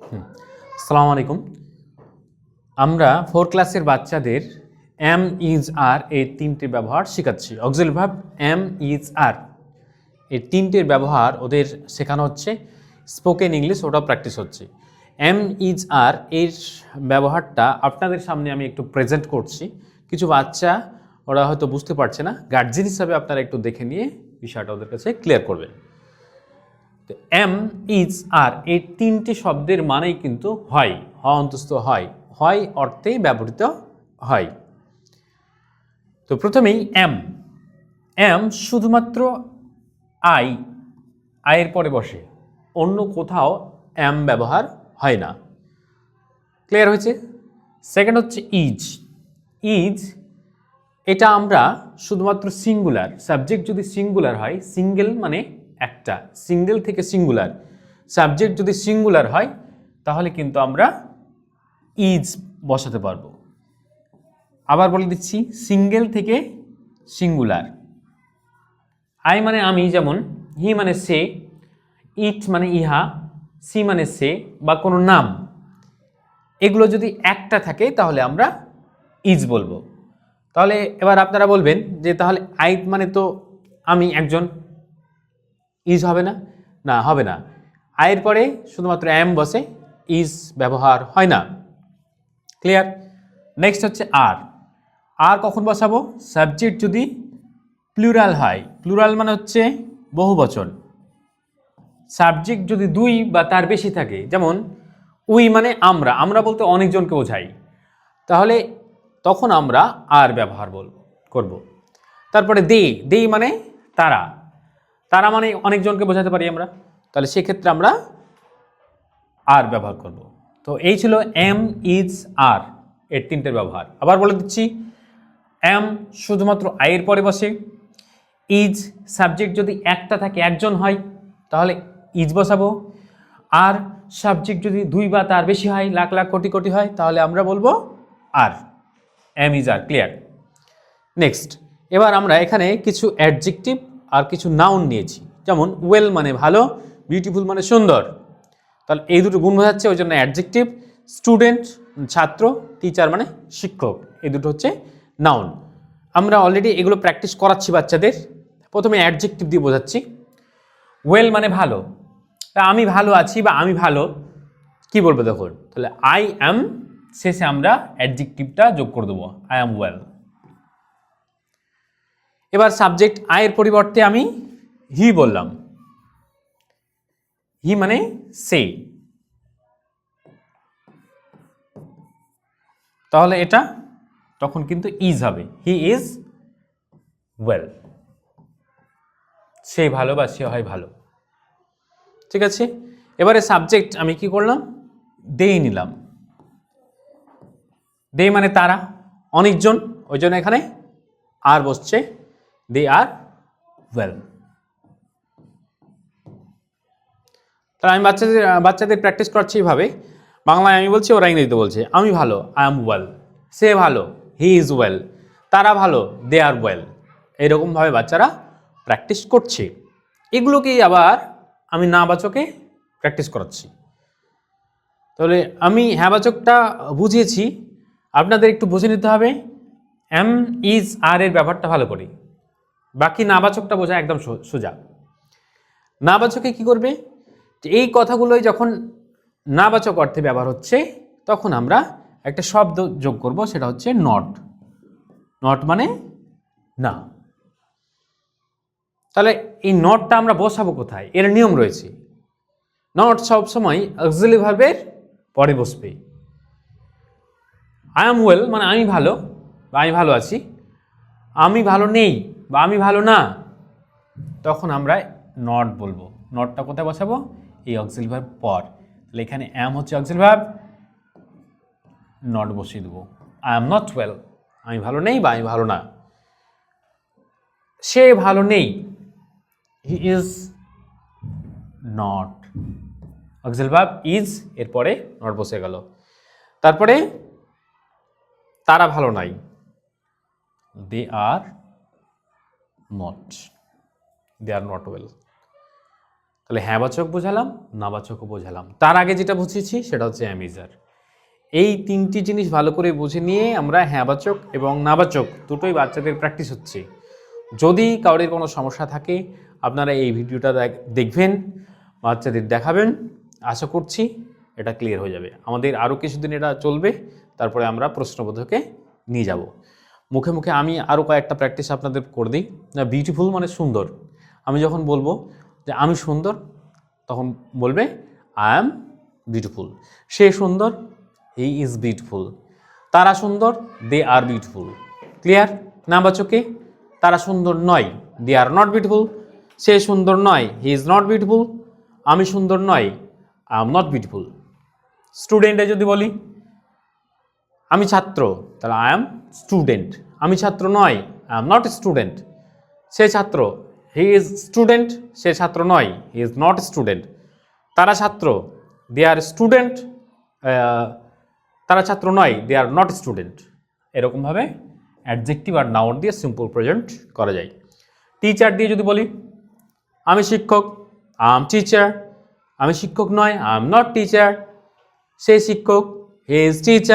আসসালামু আলাইকুম। আমরা 4 ক্লাসের বাচ্চাদের এম ইজ আর এর তিনটির ব্যবহার শেখাচ্ছি। অক্সিলারি ভার্ব এম ইজ আর এর তিনটির ব্যবহার ওদের শেখানো হচ্ছে। স্পোকেন ইংলিশ ওটাও প্র্যাকটিস হচ্ছে। এম ইজ আর এর ব্যবহারটা আপনাদের সামনে আমি একটু প্রেজেন্ট করছি। কিছু বাচ্চা ওরা হয়তো বুঝতে পারছে না, গার্জিয়ান হিসাবে আপনারা একটু দেখে নিয়ে বিষয়টা ওদের কাছে ক্লিয়ার করবেন। এম ইজ আর এই তিনটি শব্দের মানেই কিন্তু হয়, অন্তস্থ হয়, হয় অর্থেই ব্যবহৃত হয়। তো প্রথমেই এম এম শুধুমাত্র আয়ের পরে বসে, অন্য কোথাও এম ব্যবহার হয় না। ক্লিয়ার হয়েছে? সেকেন্ড হচ্ছে ইজ এটা আমরা শুধুমাত্র সিঙ্গুলার, সাবজেক্ট যদি সিঙ্গুলার হয়, সিঙ্গেল মানে একটা, সিঙ্গেল থেকে সিঙ্গুলার, সাবজেক্ট যদি সিঙ্গুলার হয় তাহলে কিন্তু আমরা ইজ বসাতে পারবো। আবার বলে দিচ্ছি, সিঙ্গেল থেকে সিঙ্গুলার। আই মানে আমি, যেমন হি মানে সে, ইট মানে ইহা, সি মানে সে বা কোনো নাম, এগুলো যদি একটা থাকে তাহলে আমরা ইজ বলবো। তাহলে এবার আপনারা বলবেন যে তাহলে আই মানে তো আমি একজন, ইজ হবে না? না, হবে না। আয়ের পরে শুধুমাত্র এম বসে, ইজ ব্যবহার হয় না। ক্লিয়ার? নেক্সট হচ্ছে আর কখন বসাবো? সাবজেক্ট যদি প্লুরাল হয়, প্লুরাল মানে হচ্ছে বহু বচন। সাবজেক্ট যদি দুই বা তার বেশি থাকে, যেমন উই মানে আমরা বলতে অনেকজনকে বোঝাই, তাহলে তখন আমরা আর ব্যবহার করব। তারপরে দে মানে তারা মানে অনেকজনকে বোঝাতে পারি আমরা, তাহলে সেক্ষেত্রে আমরা আর ব্যবহার করব। তো এই ছিল এম ইজ আর এর তিনটের ব্যবহার। আবার বলে দিচ্ছি, এম শুধুমাত্র আয়ের পরে বসে। ইজ সাবজেক্ট যদি একটা থাকে, একজন হয়, তাহলে ইজ বসাবো। আর সাবজেক্ট যদি দুই বা তার বেশি হয়, লাখ লাখ কোটি কোটি হয়, তাহলে আমরা বলবো আর। Am is are. Clear? Next, এবার আমরা এখানে কিছু অ্যাডজেক্টিভ আর কিছু নাউন নিয়েছি। যেমন ওয়েল মানে ভালো, বিউটিফুল মানে সুন্দর, তাহলে এই দুটো গুণ বোঝাচ্ছে, ওই জন্য অ্যাডজেক্টিভ। স্টুডেন্ট ছাত্র, টিচার মানে শিক্ষক, এই দুটো হচ্ছে নাউন। আমরা অলরেডি এগুলো প্র্যাকটিস করাচ্ছি বাচ্চাদের। প্রথমে অ্যাডজেক্টিভ দিয়ে বোঝাচ্ছি। ওয়েল মানে ভালো, তা আমি ভালো আছি বা আমি ভালো, কি বলবো দেখুন? তাহলে আই অ্যাম শেষে আমরা অ্যাডজেক্টিভটা যোগ করে দেবো, আই অ্যাম ওয়েল। এবার সাবজেক্ট আয়ের পরিবর্তে আমি হি বললাম, হি মানে সে, তাহলে এটা তখন কিন্তু ইজ হবে, হি ইজ ওয়েল। সে ভালো বা সে হয় ভালো। ঠিক আছে? এবারে সাবজেক্ট আমি কি করলাম? দে নিলাম। দে মানে তারা, অনেকজন, ওই জন্য এখানে আর বসছে, দে আর ওয়েল। তাহলে আমি বাচ্চাদের প্র্যাকটিস করাচ্ছি এইভাবে। বাংলায় আমি বলছি, ওরা ইংরেজিতে বলছে। আমি ভালো, আই এম ওয়েল। সে ভালো, হি ইজ ওয়েল। তারা ভালো, দে আর ওয়েল। এইরকমভাবে বাচ্চারা প্র্যাকটিস করছে। এগুলোকেই আবার আমি নাবাচকে প্র্যাকটিস করাচ্ছি। তাহলে আমি হ্যাঁবাচকটা বুঝিয়েছি, আপনাদের একটু বুঝে নিতে হবে এম ইজ আর এর ব্যাপারটা ভালো করে। বাকি নাবাচকটা বোঝা একদম সোজা। নাবাচকে কি করবে? এই কথাগুলোই যখন নাবাচক অর্থে ব্যবহার হচ্ছে, তখন আমরা একটা শব্দ যোগ করব, সেটা হচ্ছে নট। নট মানে না। তাহলে এই নটটা আমরা বসাবো কোথায়? এর নিয়ম রয়েছে। নট সবসময় অক্সিলারি ভার্বের পরে বসবে। আই এম ওয়েল মানে আমি ভালো বা আমি ভালো আছি। আমি ভালো নেই বা আমি ভালো না, তখন আমরা নট বলবো। নটটা কোথায় বসাবো? এই অক্সিলারি ভার্ব পর। তাহলে এখানে অ্যাম হচ্ছে অক্সিলারি ভার্ব, নট বসিয়ে দেবো। আই এম নট ওয়েল, আমি ভালো নেই বা আমি ভালো না। সে ভালো নেই, he is not. Auxiliary verb is, এরপরে নট বসে গেল। তারপরে তারা ভালো নাই, they are not, they are not well. তাহলে হ্যাঁবাচক বোঝালাম, নাবাচকও বোঝালাম। তার আগে যেটা বুঝেছি সেটা হচ্ছে অ্যামিজার। এই তিনটি জিনিস ভালো করে বুঝে নিয়ে আমরা হ্যাঁবাচক এবং নাবাচক দুটোই বাচ্চাদের প্র্যাকটিস হচ্ছে। যদি কারোর কোনো সমস্যা থাকে আপনারা এই ভিডিওটা দেখবেন, বাচ্চাদের দেখাবেন, আশা করছি এটা ক্লিয়ার হয়ে যাবে। আমাদের আরও কিছুদিন এটা চলবে, তারপরে আমরা প্রশ্নবোধকে নিয়ে যাব। মুখে মুখে আমি আরও কয়েকটা প্র্যাকটিস আপনাদের করে দিই। বিউটিফুল মানে সুন্দর। আমি যখন বলবো যে আমি সুন্দর, তখন বলবে আই অ্যাম বিউটিফুল। সে সুন্দর, হি ইজ বিউটিফুল। তারা সুন্দর, দে আর বিউটিফুল। ক্লিয়ার? নাবাচকে তারা সুন্দর নয়, দে আর নট বিউটিফুল। সে সুন্দর নয়, হি ইজ নট বিউটিফুল। আমি সুন্দর নয়, আই এম নট বিউটিফুল। স্টুডেন্টে যদি বলি আমি ছাত্র, তাহলে আই এম স্টুডেন্ট। আমি ছাত্র নয়, আই এম নট স্টুডেন্ট। সে ছাত্র, হি ইজ স্টুডেন্ট। সে ছাত্র নয়, হি ইজ নট স্টুডেন্ট। তারা ছাত্র, দে আর স্টুডেন্ট। তারা ছাত্র নয়, দে আর নট স্টুডেন্ট। এরকমভাবে অ্যাডজেক্টিভ আর নাউন দিয়ে সিম্পল প্রেজেন্ট করা যায়। টিচার দিয়ে যদি বলি আমি শিক্ষক, আই এম টিচার। আমি শিক্ষক নয়, আই এম নট টিচার। সে শিক্ষক, হি ইজ টিচার।